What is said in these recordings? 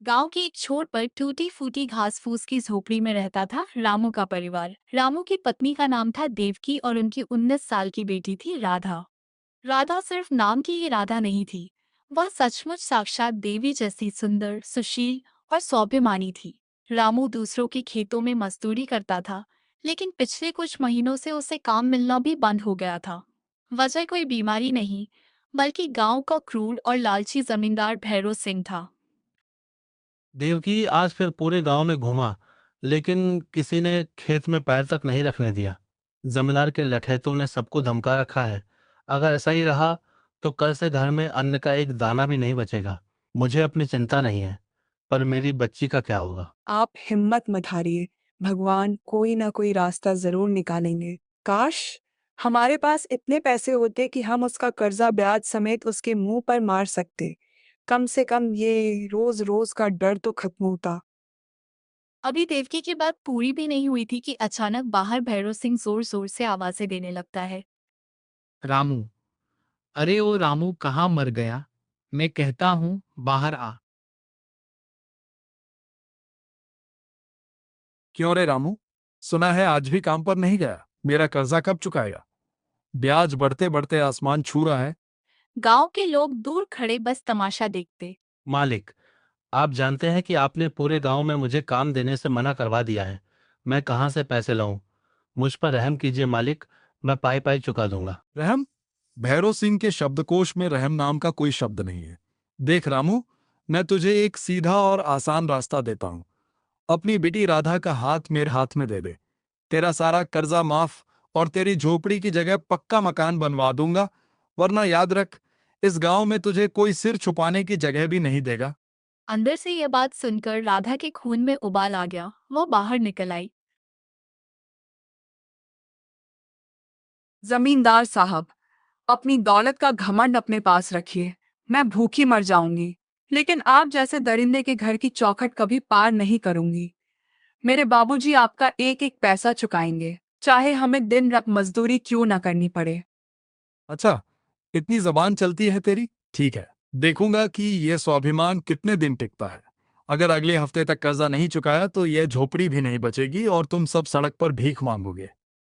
गांव की एक छोर पर टूटी फूटी घास फूस की झोपड़ी में रहता था रामू का परिवार। रामू की पत्नी का नाम था देवकी और उनकी 19 साल की बेटी थी राधा। राधा सिर्फ नाम की ही राधा नहीं थी, वह सचमुच साक्षात देवी जैसी सुंदर, सुशील और स्वाभिमानी थी। रामू दूसरों के खेतों में मजदूरी करता था, लेकिन पिछले कुछ महीनों से उसे काम मिलना भी बंद हो गया था। वजह कोई बीमारी नहीं, बल्कि गांव का क्रूर और लालची जमींदार भैरव सिंह था। देवकी आज फिर पूरे गांव में घूमा, लेकिन किसी ने खेत में पैर तक नहीं रखने दिया। जमींदार के लठैतों ने सबको धमका रखा है। अगर ऐसा ही रहा तो कल से घर में अन्न का एक दाना भी नहीं बचेगा। मुझे अपनी चिंता नहीं है, पर मेरी बच्ची का क्या होगा? आप हिम्मत मत हारिए। भगवान कोई ना कोई रास्ता जरूर निकालेंगे। काश हमारे पास इतने पैसे होते कि हम उसका कर्जा ब्याज समेत उसके मुंह पर मार सकते। कम से कम ये रोज रोज का डर तो खत्म होता। अभी देवकी की बात पूरी भी नहीं हुई थी कि अचानक बाहर भैरव सिंह जोर जोर से आवाजें देने लगता है। रामू। अरे वो रामू कहाँ मर गया? मैं कहता हूँ बाहर आ। क्यों रे रामू? सुना है आज भी काम पर नहीं गया। मेरा कर्जा कब चुकाएगा? ब्याज बढ़ते बढ़ते आसमान छू रहा है। गांव के लोग दूर खड़े बस तमाशा देखते। मालिक, आप जानते हैं कि आपने पूरे गांव में मुझे काम देने से मना करवा दिया है। मैं कहाँ से पैसे लाऊं? मुझ पर रहम कीजिए मालिक, मैं पाई पाई चुका दूंगा। रहम? भैरव सिंह के शब्दकोश में रहम नाम का कोई शब्द नहीं है। देख रामू, मैं तुझे एक सीधा और आसान रास्ता देता हूं। अपनी बेटी राधा का हाथ मेरे हाथ में दे दे। तेरा सारा कर्जा माफ और तेरी झोपड़ी की जगह पक्का मकान बनवा दूंगा। वरना याद रख, इस गांव में तुझे कोई सिर छुपाने की जगह भी नहीं देगा। अंदर से यह बात सुनकर राधा के खून में उबाल आ गया। वो बाहर निकल आई। जमींदार साहब, अपनी दौलत का घमंड अपने पास रखिए। मैं भूखी मर जाऊंगी, लेकिन आप जैसे दरिंदे के घर की चौखट कभी पार नहीं करूंगी। मेरे बाबूजी आपका एक एक पैसा चुकाएंगे, चाहे हमें दिन रात मजदूरी क्यों ना करनी पड़े। अच्छा, इतनी जबान चलती है तेरी? ठीक है, देखूंगा कि यह स्वाभिमान कितने दिन टिकता है। अगर अगले हफ्ते तक कर्जा नहीं चुकाया तो यह झोपड़ी भी नहीं बचेगी और तुम सब सड़क पर भीख मांगोगे।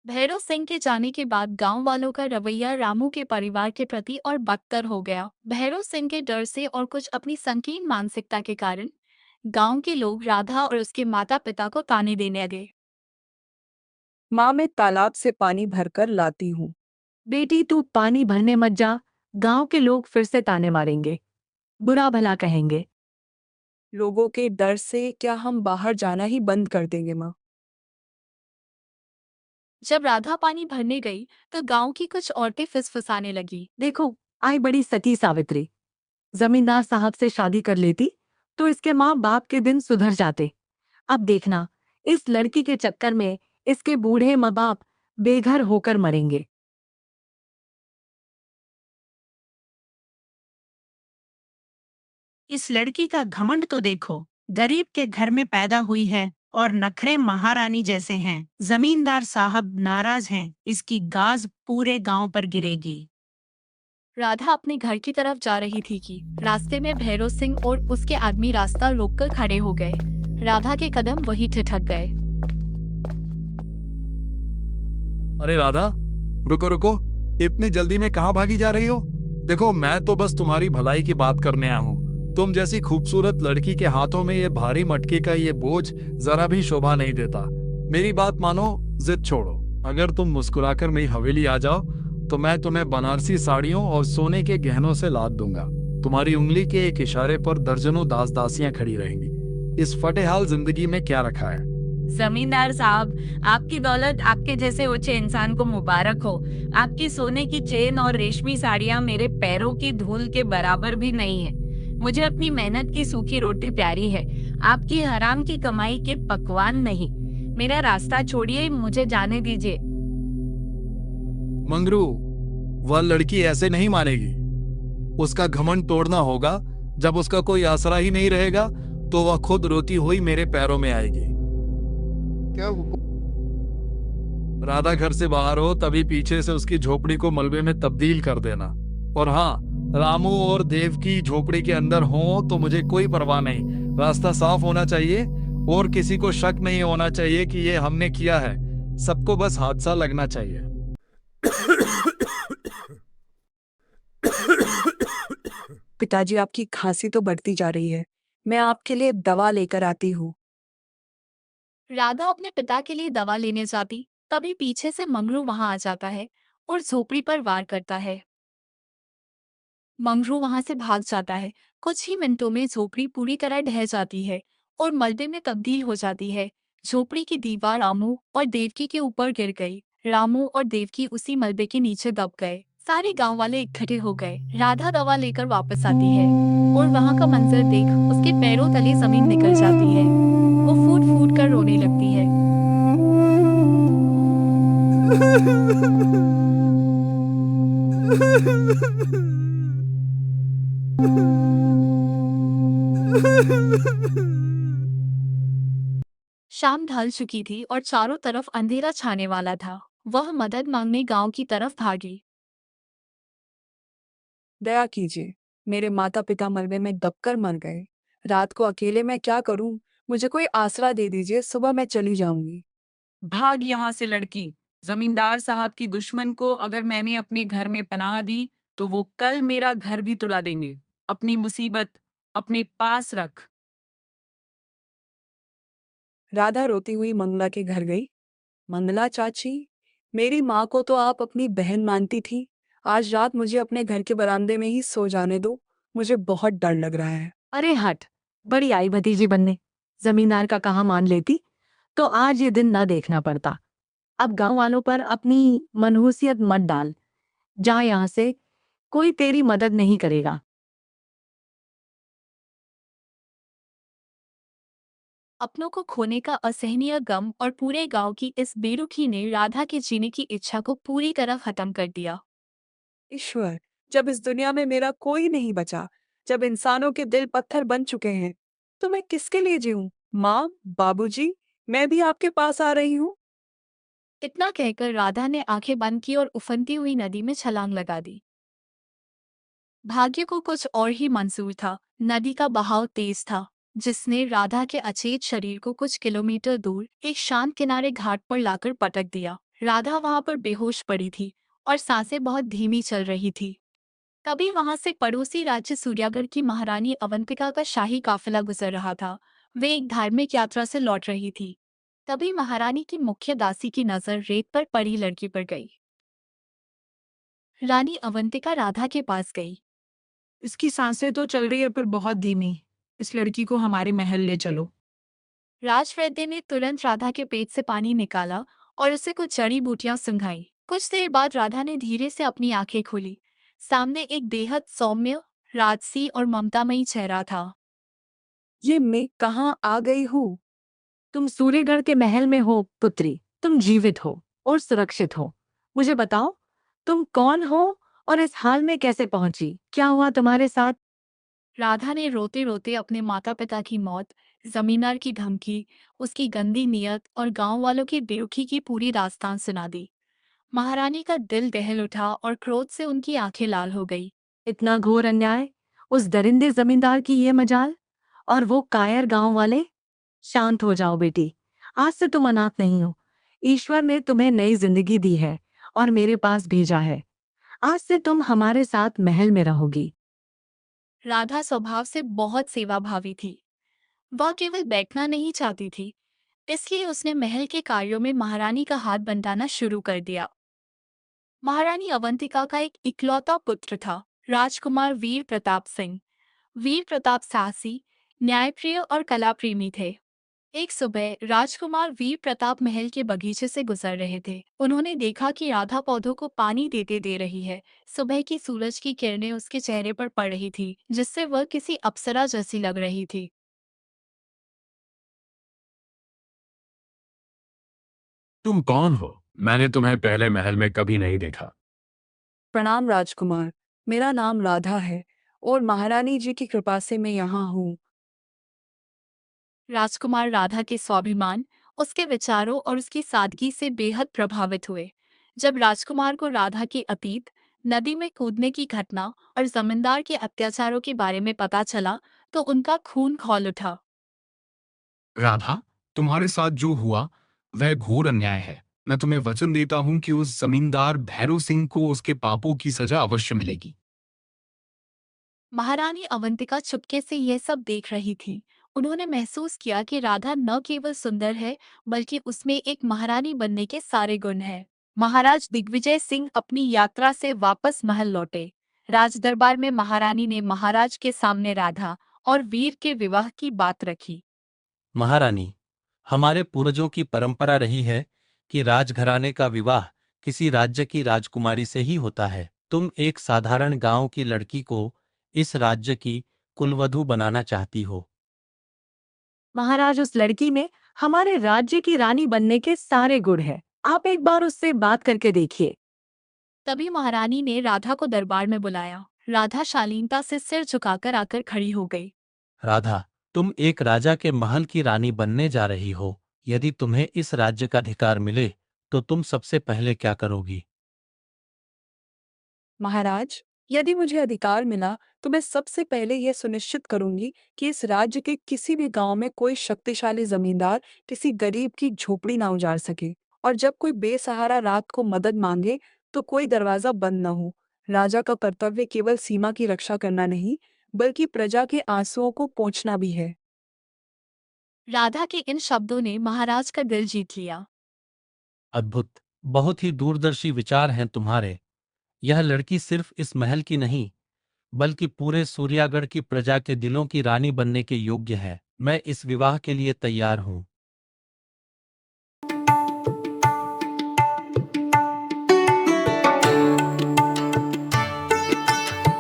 भैरव सिंह के जाने के बाद गांव वालों का रवैया रामू के परिवार के प्रति और बदतर हो गया। भैरव सिंह के डर से और कुछ अपनी संकीर्ण मानसिकता के कारण गांव के लोग राधा और उसके माता पिता को ताने देने लगे। माँ, मैं तालाब से पानी भरकर लाती हूँ। बेटी तू पानी भरने मत जा, गांव के लोग फिर से ताने मारेंगे, बुरा भला कहेंगे। लोगों के डर से क्या हम बाहर जाना ही बंद कर देंगे माँ? जब राधा पानी भरने गई तो गांव की कुछ औरतें फिसफिसाने लगी। देखो, आई बड़ी सती सावित्री। जमींदार साहब से शादी कर लेती तो इसके माँ बाप के दिन सुधर जाते। अब देखना, इस लड़की के चक्कर में इसके बूढ़े माँ बाप बेघर होकर मरेंगे। इस लड़की का घमंड तो देखो। गरीब के घर में पैदा हुई है और नखरे महारानी जैसे हैं। जमींदार साहब नाराज हैं, इसकी गाज पूरे गांव पर गिरेगी। राधा अपने घर की तरफ जा रही थी कि रास्ते में भैरव सिंह और उसके आदमी रास्ता रोककर खड़े हो गए। राधा के कदम वहीं ठिठक गए। अरे राधा, रुको रुको, इतनी जल्दी में कहाँ भागी जा रही हो? देखो, मैं तो बस तुम्हारी भलाई की बात करने आया हूँ। तुम जैसी खूबसूरत लड़की के हाथों में ये भारी मटके का ये बोझ जरा भी शोभा नहीं देता। मेरी बात मानो, जिद छोड़ो। अगर तुम मुस्कुराकर मेरी हवेली आ जाओ तो मैं तुम्हें बनारसी साड़ियों और सोने के गहनों से लाद दूंगा। तुम्हारी उंगली के एक इशारे पर दर्जनों दास दासियां खड़ी रहेंगी। इस फटेहाल जिंदगी में क्या रखा है? जमींदार साहब, आपकी दौलत आपके जैसे ऊंचे इंसान को मुबारक हो। आपकी सोने की चेन और रेशमी साड़ियां मेरे पैरों की धूल के बराबर भी नहीं है। मुझे अपनी मेहनत की सूखी रोटी प्यारी है, आपकी हराम की कमाई के पकवान नहीं। मेरा रास्ता छोड़िए, मुझे जाने दीजिए। मंगरू, वह लड़की ऐसे नहीं मानेगी। उसका घमंड तोड़ना होगा। जब उसका कोई आसरा ही नहीं रहेगा तो वह खुद रोती हुई मेरे पैरों में आएगी। क्या राधा घर से बाहर हो तभी पीछे से उसकी झोपड़ी को मलबे में तब्दील कर देना। और हाँ, रामू और देव की झोपड़ी के अंदर हो तो मुझे कोई परवाह नहीं, रास्ता साफ होना चाहिए और किसी को शक नहीं होना चाहिए कि ये हमने किया है। सबको बस हादसा लगना चाहिए। पिताजी, आपकी खांसी तो बढ़ती जा रही है। मैं आपके लिए दवा लेकर आती हूँ। राधा अपने पिता के लिए दवा लेने जाती, तभी पीछे से मंगरू वहां आ जाता है और झोपड़ी पर वार करता है। मंगरू वहां से भाग जाता है। कुछ ही मिनटों में झोपड़ी पूरी तरह ढह जाती है और मलबे में तब्दील हो जाती है। झोपड़ी की दीवार रामू और देवकी के ऊपर गिर गई। रामू और देवकी उसी मलबे के नीचे दब गए। सारे गांव वाले इकट्ठे हो गए। राधा दवा लेकर वापस आती है और वहां का मंजर देख उसके पैरों तले जमीन निकल जाती है। वो फूट फूट कर रोने लगती है। शाम ढल चुकी थी और चारों तरफ अंधेरा छाने वाला था। वह मदद मांगने गांव की तरफ भागी। दया कीजिए, मेरे माता पिता मलबे में दबकर मर गए। रात को अकेले मैं क्या करूं? मुझे कोई आसरा दे दीजिए, सुबह मैं चली जाऊंगी। भाग यहाँ से लड़की। जमींदार साहब की दुश्मन को अगर मैंने अपने घर में पनाह दी तो वो कल मेरा घर भी तुला देंगे। अपनी मुसीबत अपने पास रख। राधा रोती हुई मंगला के घर गई। मंगला चाची, मेरी माँ को तो आप अपनी बहन मानती थी। आज रात मुझे अपने घर के बरामदे में ही सो जाने दो। मुझे बहुत डर लग रहा है। अरे हट, बड़ी आई भतीजी बनने। जमींदार का कहाँ मान लेती तो आज ये दिन न देखना पड़ता। अब गांव वालों पर अपनी मनहूसियत मत डाल। जा यहाँ से, कोई तेरी मदद नहीं करेगा। अपनों को खोने का असहनीय गम और पूरे गांव की इस बेरुखी ने राधा के जीने की इच्छा को पूरी तरह खत्म कर दिया। ईश्वर, जब इस दुनिया में मेरा कोई नहीं बचा, जब इंसानों के दिल पत्थर बन चुके हैं, तो मैं किसके लिए जीऊं? माँ, बाबूजी, मैं भी आपके पास आ रही हूँ। इतना कहकर राधा ने आंखें बंद की और उफनती हुई नदी में छलांग लगा दी। भाग्य को कुछ और ही मंजूर था। नदी का बहाव तेज था, जिसने राधा के अचेत शरीर को कुछ किलोमीटर दूर एक शांत किनारे घाट पर लाकर पटक दिया। राधा वहां पर बेहोश पड़ी थी और सांसें बहुत धीमी चल रही थी। तभी वहां से पड़ोसी राज्य सूर्यागढ़ की महारानी अवंतिका का शाही काफिला गुजर रहा था। वे एक धार्मिक यात्रा से लौट रही थी। तभी महारानी की मुख्य दासी की नजर रेत पर पड़ी लड़की पर गई। रानी अवंतिका राधा के पास गई। इसकी सांसें तो चल रही है पर बहुत धीमी। इस लड़की को हमारे महल ले चलो। राजवैद्य ने तुरंत राधा के पेट से पानी निकाला और उसे कुछ जड़ी बूटियां सुंघाई। कुछ देर बाद राधा ने धीरे से अपनी आंखें खोली। सामने एक बेहद सौम्य, राजसी और ममतामयी चेहरा था। ये मैं कहाँ आ गई हूँ? तुम सूर्यगढ़ के महल में हो पुत्री। तुम जीवित हो और सुरक्षित हो। मुझे बताओ, तुम कौन हो और इस हाल में कैसे पहुंची? क्या हुआ तुम्हारे साथ? राधा ने रोते रोते अपने माता पिता की मौत, जमींदार की धमकी, उसकी गंदी नीयत और गांव वालों की बेरुखी की पूरी दास्तान सुना दी। महारानी का दिल दहल उठा और क्रोध से उनकी आंखें लाल हो गई। इतना घोर अन्याय, उस दरिंदे जमींदार की ये मजाल, और वो कायर गांव वाले। शांत हो जाओ बेटी, आज से तुम अनाथ नहीं हो। ईश्वर ने तुम्हें नई जिंदगी दी है और मेरे पास भेजा है। आज से तुम हमारे साथ महल में रहोगी। राधा स्वभाव से बहुत सेवाभावी थी। वह केवल बैठना नहीं चाहती थी, इसलिए उसने महल के कार्यों में महारानी का हाथ बंटाना शुरू कर दिया। महारानी अवंतिका का एक इकलौता पुत्र था, राजकुमार वीर प्रताप सिंह। वीर प्रताप साहसी, न्यायप्रिय और कलाप्रेमी थे। एक सुबह राजकुमार वीर प्रताप महल के बगीचे से गुजर रहे थे। उन्होंने देखा कि राधा पौधों को पानी देते दे रही है। सुबह की सूरज की किरणें उसके चेहरे पर पड़ रही थी, जिससे वह किसी अप्सरा जैसी लग रही थी। तुम कौन हो? मैंने तुम्हें पहले महल में कभी नहीं देखा। प्रणाम राजकुमार, मेरा नाम राधा है और महारानी जी की कृपा से मैं यहाँ हूँ। राजकुमार राधा के स्वाभिमान, उसके विचारों और उसकी सादगी से बेहद प्रभावित हुए। जब राजकुमार को राधा के अतीत, नदी में कूदने की घटना और जमींदार के अत्याचारों के बारे में पता चला, तो उनका खून खौल उठा। राधा, तुम्हारे साथ जो हुआ वह घोर अन्याय है। मैं तुम्हें वचन देता हूँ कि उस जमींदार भैरव सिंह को उसके पापों की सजा अवश्य मिलेगी। महारानी अवंतिका चुपके से यह सब देख रही थी। उन्होंने महसूस किया कि राधा न केवल सुंदर है, बल्कि उसमें एक महारानी बनने के सारे गुण हैं। महाराज दिग्विजय सिंह अपनी यात्रा से वापस महल लौटे। राज दरबार में महारानी ने महाराज के सामने राधा और वीर के विवाह की बात रखी। महारानी, हमारे पूर्वजों की परंपरा रही है कि राजघराने का विवाह किसी राज्य की राजकुमारी से ही होता है। तुम एक साधारण गांव की लड़की को इस राज्य की कुलवधू बनाना चाहती हो। महाराज, उस लड़की में हमारे राज्य की रानी बनने के सारे गुण हैं। आप एक बार उससे बात करके देखिए। तभी महारानी ने राधा को दरबार में बुलाया। राधा शालीनता से सिर झुकाकर आकर खड़ी हो गई। राधा, तुम एक राजा के महल की रानी बनने जा रही हो। यदि तुम्हें इस राज्य का अधिकार मिले तो तुम सबसे पहले क्या करोगी? महाराज, यदि मुझे अधिकार मिला तो मैं सबसे पहले यह सुनिश्चित करूंगी कि इस राज्य के किसी भी गांव में कोई शक्तिशाली जमींदार किसी गरीब की झोपड़ी ना उजाड़ सके, और जब कोई बेसहारा रात को मदद मांगे तो कोई दरवाजा बंद न हो। राजा का कर्तव्य केवल सीमा की रक्षा करना नहीं, बल्कि प्रजा के आंसुओं को पोंछना भी है। राधा के इन शब्दों ने महाराज का दिल जीत लिया। अद्भुत, बहुत ही दूरदर्शी विचार हैं तुम्हारे। यह लड़की सिर्फ इस महल की नहीं, बल्कि पूरे सूर्यागढ़ की प्रजा के दिलों की रानी बनने के योग्य है। मैं इस विवाह के लिए तैयार हूं।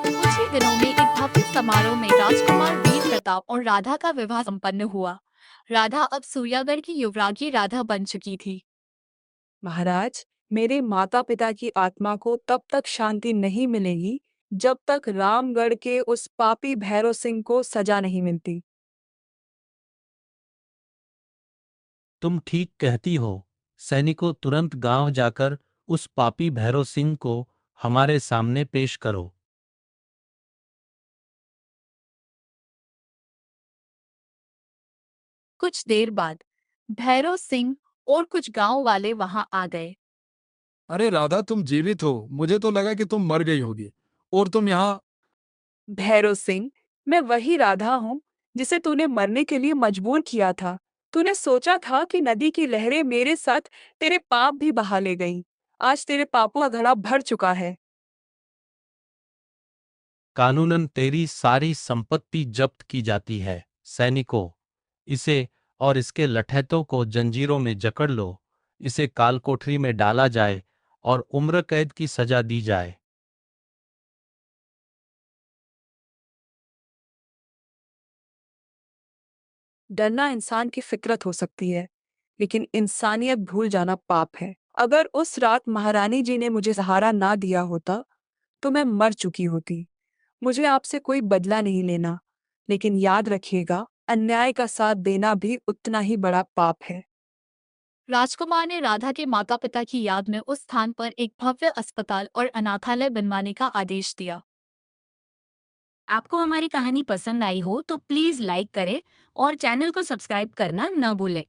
कुछ ही दिनों में एक भव्य समारोह में राजकुमार वीर प्रताप और राधा का विवाह संपन्न हुआ। राधा अब सूर्यागढ़ की युवरागी राधा बन चुकी थी। महाराज, मेरे माता पिता की आत्मा को तब तक शांति नहीं मिलेगी जब तक रामगढ़ के उस पापी भैरव सिंह को सजा नहीं मिलती। तुम ठीक कहती हो। सैनिकों, तुरंत गांव जाकर उस पापी भैरव सिंह को हमारे सामने पेश करो। कुछ देर बाद भैरव सिंह और कुछ गांव वाले वहां आ गए। अरे राधा, तुम जीवित हो। मुझे तो लगा कि तुम मर गई होगी। और तुम यहाँ। भैरव सिंह, मैं वही राधा हूँ जिसे तूने मरने के लिए मजबूर किया था। तूने सोचा था कि नदी की लहरें मेरे साथ तेरे पाप भी बहा ले गईं। आज तेरे पापों का घड़ा भर चुका है। कानूनन तेरी सारी संपत्ति जब्त की जाती है। सैनिकों, इसे और इसके लठैतों को जंजीरों में जकड़ लो। इसे काल कोठरी में डाला जाए और उम्र कैद की सजा दी जाए। डरना इंसान की फितरत हो सकती है, लेकिन इंसानियत भूल जाना पाप है। अगर उस रात महारानी जी ने मुझे सहारा ना दिया होता तो मैं मर चुकी होती। मुझे आपसे कोई बदला नहीं लेना, लेकिन याद रखिएगा, अन्याय का साथ देना भी उतना ही बड़ा पाप है। राजकुमार ने राधा के माता पिता की याद में उस स्थान पर एक भव्य अस्पताल और अनाथालय बनवाने का आदेश दिया। आपको हमारी कहानी पसंद आई हो तो प्लीज लाइक करें और चैनल को सब्सक्राइब करना न भूलें।